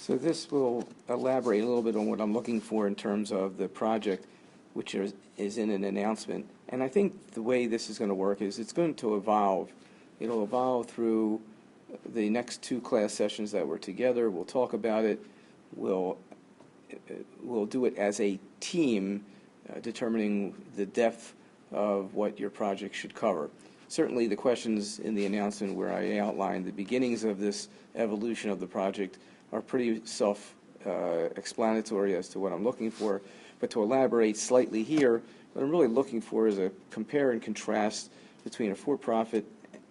So this will elaborate a little bit on what I'm looking for in terms of the project, which is in an announcement. And I think the way this is going to work is it's going to evolve. It'll evolve through the next two class sessions that we're together. We'll talk about it. We'll do it as a team, determining the depth of what your project should cover. Certainly the questions in the announcement where I outlined the beginnings of this evolution of the project are pretty self-explanatory as to what I'm looking for. But to elaborate slightly here, what I'm really looking for is a compare and contrast between a for-profit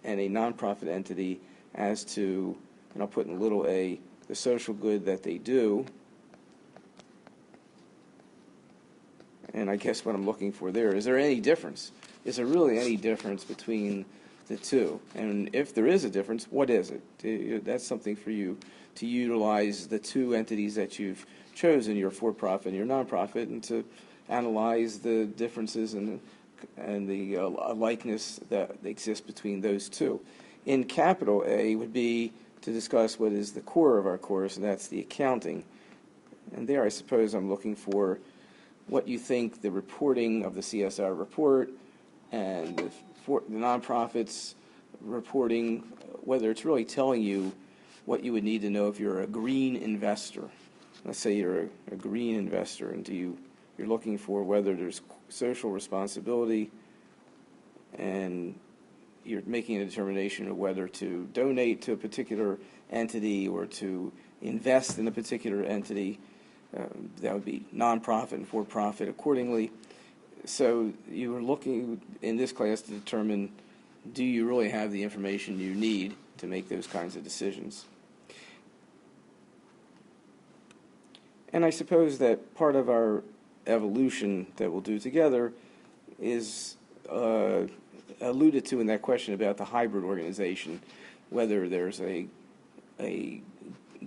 and a nonprofit entity as to, and I'll put in little a, the social good that they do. And I guess what I'm looking for there, is there any difference? Is there really any difference between the two? And if there is a difference, what is it? That's something for you to utilize the two entities that you've chosen, your for-profit and your nonprofit, and to analyze the differences and the likeness that exists between those two. In capital A would be to discuss what is the core of our course, and that's the accounting. And there I suppose I'm looking for what you think the reporting of the CSR report and the nonprofits reporting, whether it's really telling you what you would need to know if you're a green investor. Let's say you're a green investor, and you're looking for whether there's social responsibility, and you're making a determination of whether to donate to a particular entity or to invest in a particular entity. That would be nonprofit and for-profit accordingly. So you are looking in this class to determine, do you really have the information you need to make those kinds of decisions? And I suppose that part of our evolution that we'll do together is alluded to in that question about the hybrid organization, whether there's a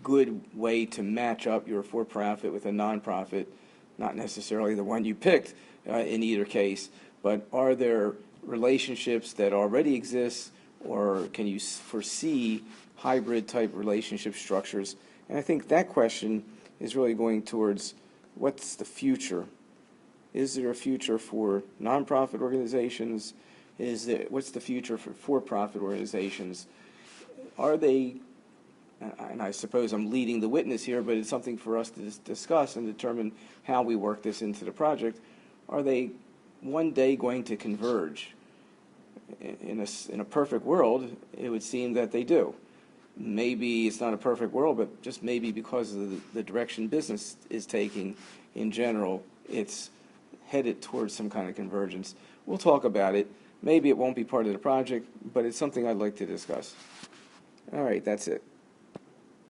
good way to match up your for-profit with a nonprofit, not necessarily the one you picked in either case, but are there relationships that already exist, or can you foresee hybrid type relationship structures? And I think that question is really going towards what's the future. Is there a future for nonprofit organizations? What's the future for for-profit organizations? Are they, and I suppose I'm leading the witness here, but it's something for us to discuss and determine how we work this into the project. Are they one day going to converge? In a perfect world, it would seem that they do. Maybe it's not a perfect world, but just maybe because of the direction business is taking in general, it's headed towards some kind of convergence. We'll talk about it. Maybe it won't be part of the project, but it's something I'd like to discuss. All right, that's it.